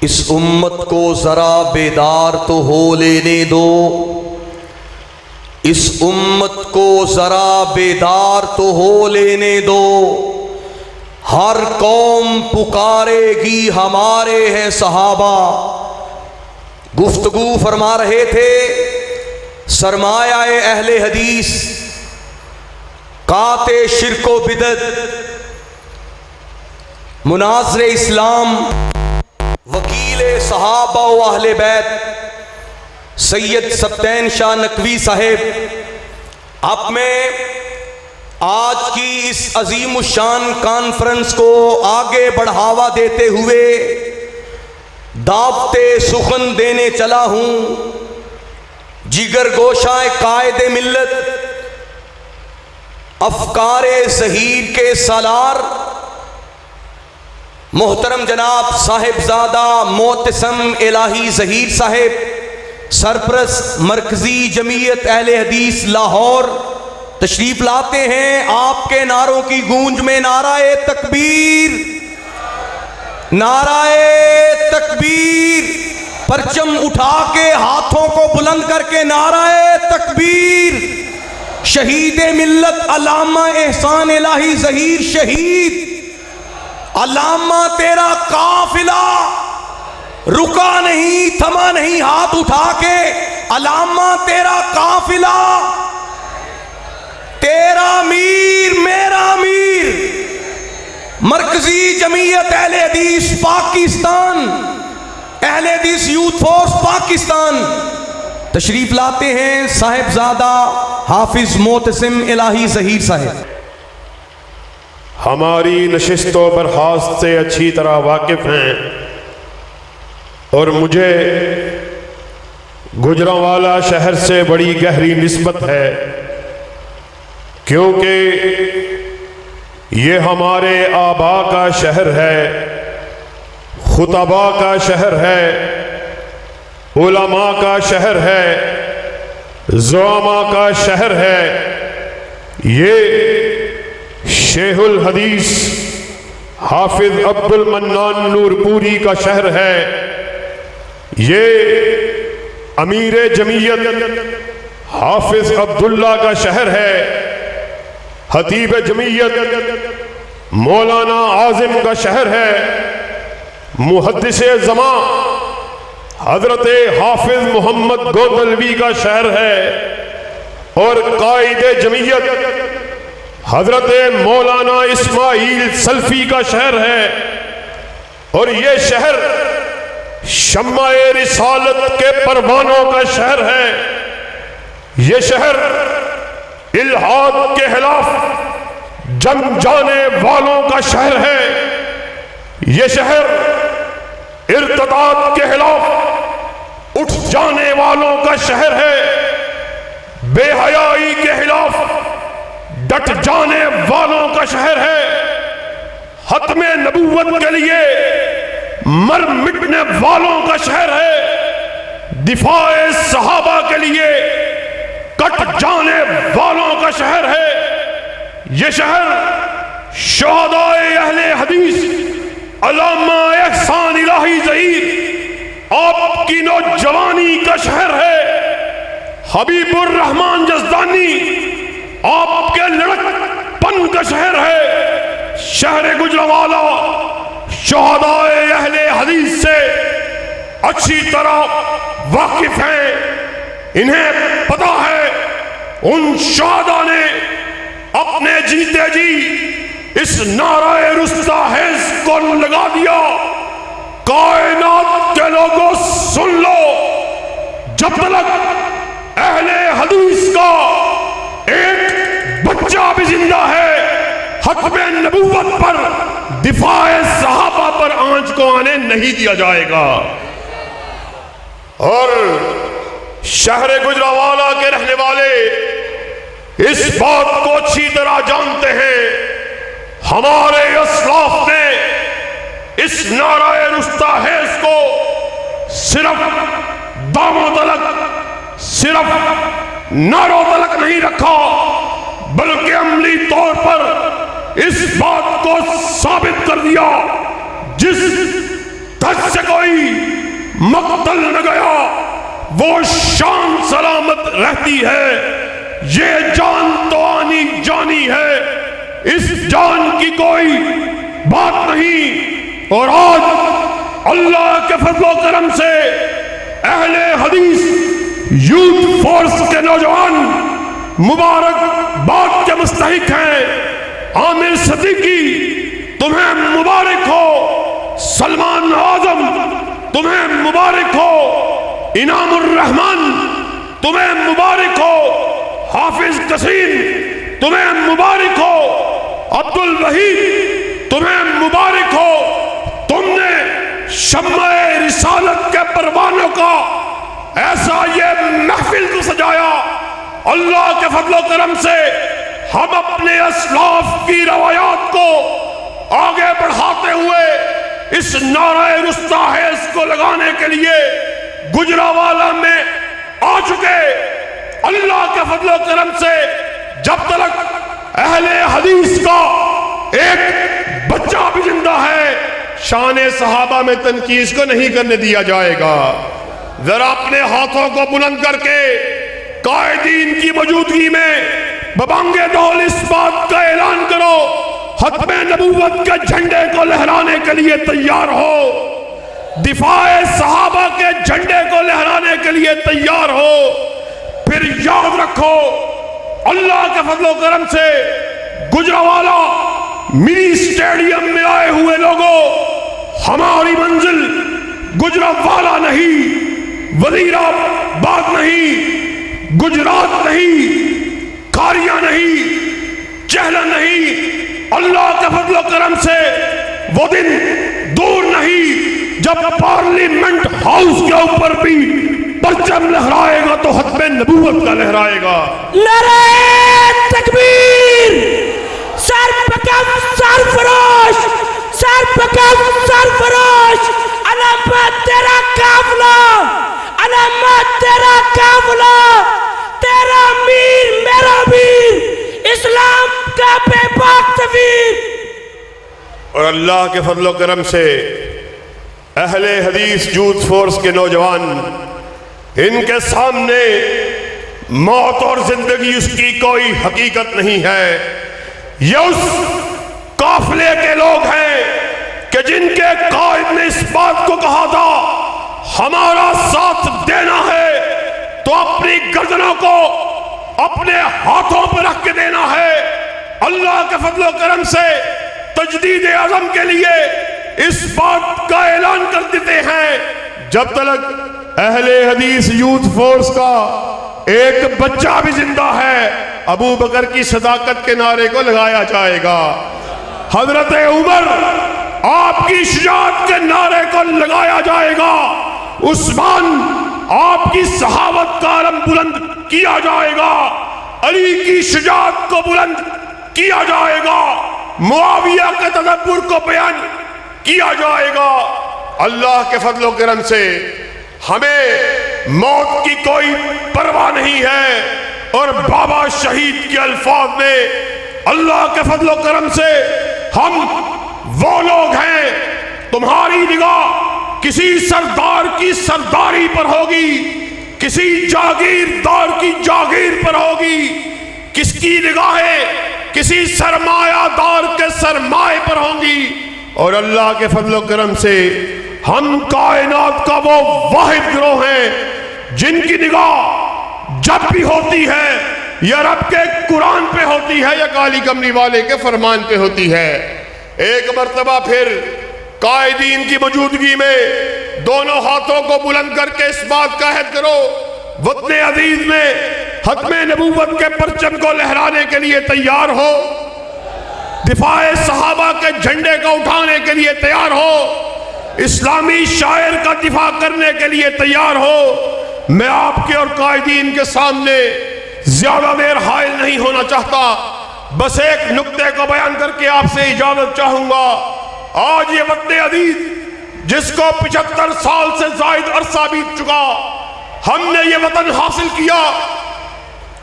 اس امت کو ذرا بیدار تو ہو لینے دو، اس امت کو ذرا بیدار تو ہو لینے دو، ہر قوم پکارے گی ہمارے ہیں صحابہ۔ گفتگو فرما رہے تھے سرمایہ اہل حدیث، قاطع شرک و بدعت، مناظر اسلام، وکیل صحابہ و اہل بیت سید سبطین شاہ نقوی صاحب، اب میں آج کی اس عظیم الشان کانفرنس کو آگے بڑھاوا دیتے ہوئے دعوت سخن دینے چلا ہوں۔ جگر گوشہ قائد ملت، افکار ظہیر کے سالار، محترم جناب صاحبزادہ معتصم الہی ظہیر صاحب، سرپرست مرکزی جمعیت اہل حدیث لاہور تشریف لاتے ہیں۔ آپ کے نعروں کی گونج میں نعرہ تکبیر، نعرہ تکبیر، پرچم اٹھا کے ہاتھوں کو بلند کر کے نعرہ تکبیر۔ شہید ملت علامہ احسان الہی ظہیر شہید، علامہ تیرا قافلہ رکا نہیں، تھما نہیں، ہاتھ اٹھا کے علامہ تیرا قافلہ، تیرا میر میرا میر، مرکزی جمعیت اہل حدیث پاکستان، اہل حدیث یوتھ فورس پاکستان، تشریف لاتے ہیں صاحبزادہ حافظ معتصم الہی ظہیر صاحب۔ ہماری نشست و برخاست سے اچھی طرح واقف ہیں اور مجھے گوجرانوالا شہر سے بڑی گہری نسبت ہے، کیونکہ یہ ہمارے آبا کا شہر ہے، خطباء کا شہر ہے، علماء کا شہر ہے، زعماء کا شہر ہے۔ یہ شیخ الحدیث حافظ عبد المنان نور پوری کا شہر ہے، یہ امیر جمعیت حافظ عبداللہ کا شہر ہے، خطیب جمعیت مولانا عاظم کا شہر ہے، محدث زمان حضرت حافظ محمد گوندلوی کا شہر ہے، اور قائد جمعیت حضرت مولانا اسماعیل سلفی کا شہر ہے۔ اور یہ شہر شمع رسالت کے پروانوں کا شہر ہے، یہ شہر الحاد کے خلاف جنگ جانے والوں کا شہر ہے، یہ شہر ارتداد کے خلاف اٹھ جانے والوں کا شہر ہے، بے حیائی کے خلاف ڈٹ جانے والوں کا شہر ہے، ختم نبوت کے لیے مر مٹنے والوں کا شہر ہے، دفاع صحابہ کے لیے کٹ جانے والوں کا شہر ہے، یہ شہر شہداء اہل حدیث علامہ احسان الہی ظہیر آپ کی نوجوانی کا شہر ہے، حبیب الرحمن جزدانی آپ کے لڑک پن کا شہر ہے، شہر گوجرانوالا شہداء اہل حدیث سے اچھی طرح واقف ہیں، انہیں پتا ہے ان شہداء نے اپنے جیتے جی اس نعرہ رستاحیز کو لگا دیا، کائنات کے لوگوں سن لو، جب تک اہل حدیث کا ایک بچہ بھی زندہ ہے، ختم نبوت پر، دفاع صحابہ پر آنچ کو آنے نہیں دیا جائے گا۔ اور شہر گوجرانوالا کے رہنے والے اس بات کو اچھی طرح جانتے ہیں، ہمارے اسلاف نے اس نعرہ رستاحیز کو صرف داموں تلک، صرف نعروں تلک نہیں رکھا، بلکہ عملی طور پر اس بات کو ثابت کر دیا، جس دھج سے کوئی مقتل نہ گیا وہ شان سلامت رہتی ہے. یہ جان تو آنی جانی ہے, اس جان کی کوئی بات نہیں. اور آج اللہ کے فضل و کرم سے اہل حدیث یوتھ فورس کے نوجوان مبارک بات کے مستحق ہیں. عامر صدیقی تمہیں مبارک ہو, سلمان اعظم تمہیں مبارک ہو, انعام الرحمن تمہیں مبارک ہو, حافظ کثیر تمہیں مبارک ہو, عبد الوحید تمہیں مبارک ہو. تم نے شمع رسالت کے پروانوں کا ایسا یہ محفل کو سجایا. اللہ کے فضل و کرم سے ہم اپنے اسلاف کی روایات کو آگے بڑھاتے ہوئے اس نعرہ رستہ حیض کو لگانے کے لیے گجرانوالہ میں آ چکے. اللہ کے فضل و کرم سے جب تک اہل حدیث کا ایک بچہ بھی زندہ ہے شان صحابہ میں تنقیص کو نہیں کرنے دیا جائے گا. ذرا اپنے ہاتھوں کو بلند کر کے قائدین کی موجودگی میں ببانگ دول اس بات کا اعلان کرو, ختم نبوت کے جھنڈے کو لہرانے کے لیے تیار ہو, دفاع صحابہ کے جھنڈے کو لہرانے کے لیے تیار ہو. پھر یاد رکھو اللہ کے فضل و کرم سے گجرانوالہ منی اسٹیڈیم میں آئے ہوئے لوگوں, ہماری منزل گجرانوالہ نہیں, وزیر آباد نہیں, گجرات نہیں, کھاریا نہیں, چہلا نہیں. اللہ کے فضل و کرم سے وہ دن دور نہیں جب پارلیمنٹ ہاؤس کے اوپر بھی پرچم لہرائے گا تو ختم نبوت کا لہرائے گا. نعرہ تکبیر, سر پکف سرفروش, سر پکف سرفروش, علامت تیرا قافلہ, علامت تیرا قافلہ, تیرا میر میرا میر, اسلام کا بے باک سفیر. اور اللہ کے فضل و کرم سے اہل حدیث یوتھ فورس کے نوجوان, ان کے سامنے موت اور زندگی اس کی کوئی حقیقت نہیں ہے. یہ اس قافلے کے لوگ ہیں کہ جن کے قائد نے اس بات کو کہا تھا ہمارا ساتھ دینا ہے تو اپنی گردنوں کو اپنے ہاتھوں پر رکھ کے دینا ہے. اللہ کے فضل و کرم سے تجدید عزم کے لیے اس بات کا اعلان کر دیتے ہیں جب تک اہل حدیث یوتھ فورس کا ایک بچہ بھی زندہ ہے ابو بکر کی صداقت کے نعرے کو لگایا جائے گا. حضرت عمر آپ کی شجاعت کے نعرے کو لگایا جائے گا. عثمان آپ کی صحابت کا علم بلند کیا جائے گا. علی کی شجاعت کو بلند کیا جائے گا. معاویہ کے تدبر کو بیان کیا جائے گا. اللہ کے فضل و کرم سے ہمیں موت کی کوئی پرواہ نہیں ہے اور بابا شہید کے الفاظ میں اللہ کے فضل و کرم سے ہم وہ لوگ ہیں, تمہاری نگاہ کسی سردار کی سرداری پر ہوگی, کسی جاگیردار کی جاگیر پر ہوگی, کس کی نگاہیں کسی سرمایہ دار کے سرمایہ پر ہوں گی. اور اللہ کے فضل و کرم سے ہم کائنات کا وہ واحد گروہ ہیں جن کی نگاہ جب بھی ہوتی ہے یا رب کے قرآن پہ ہوتی ہے یا کالی کمری والے کے فرمان پہ ہوتی ہے. ایک مرتبہ پھر قائدین کی موجودگی میں دونوں ہاتھوں کو بلند کر کے اس بات کا عہد کرو, وطن عزیز میں ختم نبوت کے پرچم کو لہرانے کے لیے تیار ہو, دفاع صحابہ کے جھنڈے کو اٹھانے کے لیے تیار ہو, اسلامی شاعر کا دفاع کرنے کے لیے تیار ہو. میں آپ کے اور قائدین کے سامنے زیادہ دیر حائل نہیں ہونا چاہتا, بس ایک نقطے کو بیان کر کے آپ سے اجازت چاہوں گا. آج یہ وطن عزیز جس کو 75 سال سے زائد عرصہ بیت چکا, ہم نے یہ وطن حاصل کیا,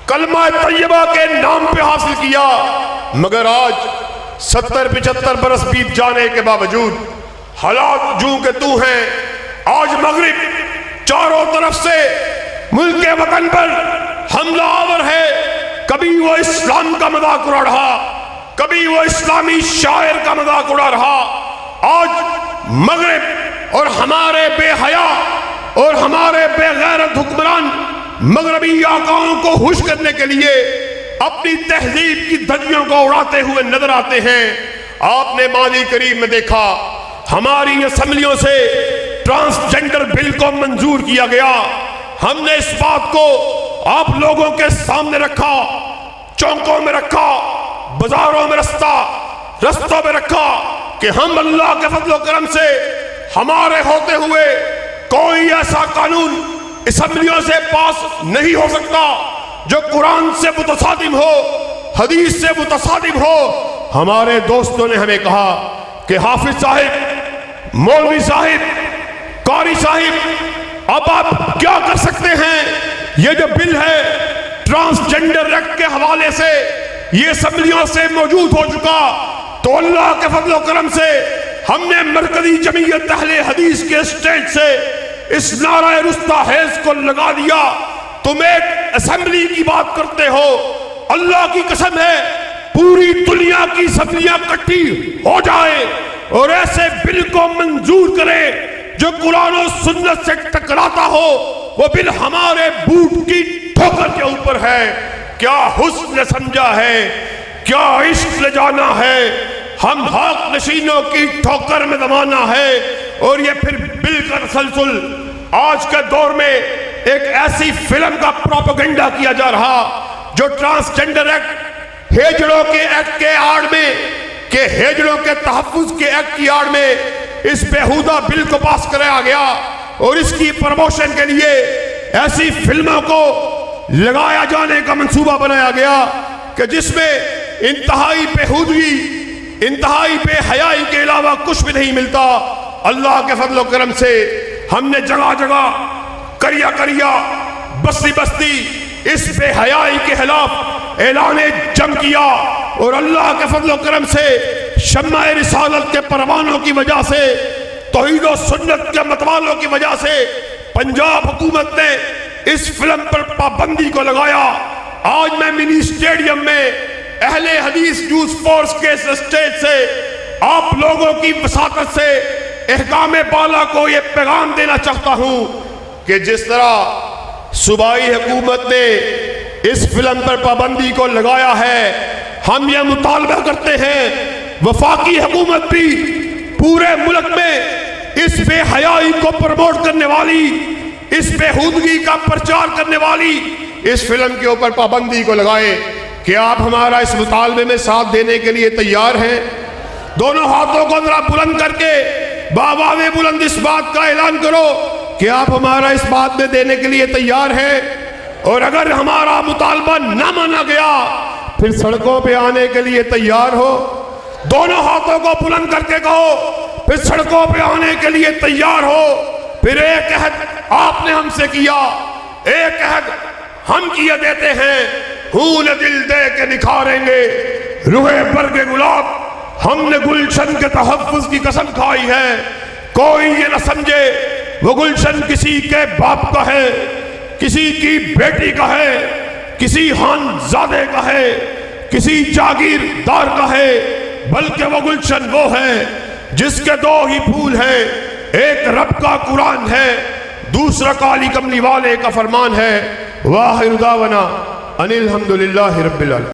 کلمہ طیبہ کے نام پہ حاصل کیا, مگر آج 70-75 برس بیت جانے کے باوجود حالات جوں کہ تو ہیں. آج مغرب چاروں طرف سے ملک وطن پر حملہ آور ہے. کبھی وہ اسلام کا مذاق اڑا رہا, کبھی وہ اسلامی شاعر کا مذاق اڑا رہا. آج مغرب اور ہمارے بے حیا اور ہمارے بے غیرت حکمران مغربی آقاؤں کو خوش کرنے کے لیے اپنی تہذیب کی دھجیوں کو اڑاتے ہوئے نظر آتے ہیں. آپ نے ماضی قریب میں دیکھا ہماری اسمبلیوں سے ٹرانسجنڈر بل کو منظور کیا گیا. ہم نے اس بات کو آپ لوگوں کے سامنے رکھا, چوکوں میں رکھا, بازاروں میں رستوں میں رکھا کہ ہم اللہ کے فضل و کرم سے ہمارے ہوتے ہوئے کوئی ایسا قانون اسمبلیوں سے پاس نہیں ہو سکتا جو قرآن سے متصادم ہو, حدیث سے متصادم ہو. ہمارے دوستوں نے ہمیں کہا کہ حافظ صاحب, مولوی صاحب, قاری صاحب, اب آپ کیا کر سکتے ہیں؟ یہ جو بل ہے ٹرانسجنڈر ایکٹ کے حوالے سے یہ اسمبلیوں سے موجود ہو چکا. تو اللہ کے فضل و کرم سے ہم نے مرکزی جمعیت اہل حدیث کے اسٹیج سے اس نعرہ رستہ حیض کو لگا دیا. تم ایک اسمبلی کی بات کرتے ہو, اللہ کی قسم ہے پوری دنیا کی اسمبلیاں اکٹھی ہو جائیں اور ایسے بل کو منظور کرے جو قرآن و سنت سے ٹکراتا ہو, وہ بل ہمارے بوٹ کی ٹھوکر کے اوپر ہے. کیا حسن سمجھا ہے, کیا عشق لے جانا ہے, ہم حق نشینوں کی ٹھوکر میں زمانہ ہے. اور یہ پھر بل کا تسلسل آج کے دور میں ایک ایسی فلم کا پروپیگنڈا کیا جا رہا جو ٹرانسجنڈر ایکٹ ہیجڑوں کے ایکٹ کے آڑ میں کہ ہیجڑوں کے تحفظ کے ایکٹ کی آڑ میں اس بےہودہ بل کو پاس کرایا گیا اور اس کی پروموشن کے لیے ایسی فلموں کو لگایا جانے کا منصوبہ بنایا گیا کہ جس میں انتہائی بےہودگی, انتہائی بے حیائی کے علاوہ کچھ بھی نہیں ملتا. اللہ کے فضل و کرم سے ہم نے جگہ جگہ کریا بستی اس بے حیائی کے خلاف اعلان جنگ کیا اور اللہ کے فضل و کرم سے شمع رسالت کے پروانوں کی وجہ سے, توحید و سنت کے متوالوں کی وجہ سے پنجاب حکومت نے اس فلم پر پابندی کو لگایا. آج میں منی اسٹیڈیم میں اہل حدیث یوز فورس کے اسٹیج سے آپ لوگوں کی وساطت سے احکام بالا کو یہ پیغام دینا چاہتا ہوں کہ جس طرح صوبائی حکومت نے اس فلم پر پابندی کو لگایا ہے, ہم یہ مطالبہ کرتے ہیں وفاقی حکومت بھی پورے ملک میں اس بے حیائی کو پروموٹ کرنے والی, اس بےہودگی کا پرچار کرنے والی اس فلم کے اوپر پابندی کو لگائے. کیا آپ ہمارا اس مطالبے میں ساتھ دینے کے لیے تیار ہیں؟ دونوں ہاتھوں کو ذرا بلند کر کے بآواز بلند اس بات کا اعلان کرو کہ آپ ہمارا اس بات میں دینے کے لیے تیار ہیں. اور اگر ہمارا مطالبہ نہ مانا گیا پھر سڑکوں پہ آنے کے لیے تیار ہو. دونوں ہاتھوں کو بلند کر کے کہو پھر سڑکوں پہ آنے کے لیے تیار ہو. پھر ایک عہد آپ نے ہم سے کیا, ایک عہد ہم کیے دیتے ہیں, خون دل دے کے نکھاریں گے روئے برگ گلاب. ہم نے گلشن کے تحفظ کی قسم کھائی ہے. کوئی یہ نہ سمجھے وہ گلشن کسی کے باپ کا ہے, کسی کی بیٹی کا ہے, کسی خانزادے کا ہے, کسی جاگیردار کا ہے, بلکہ وہ گلشن وہ ہے جس کے دو ہی پھول ہیں, ایک رب کا قرآن ہے, دوسرا کالی کملی والے کا فرمان ہے. واخر دعوانا ان الحمدللہ رب العالمین.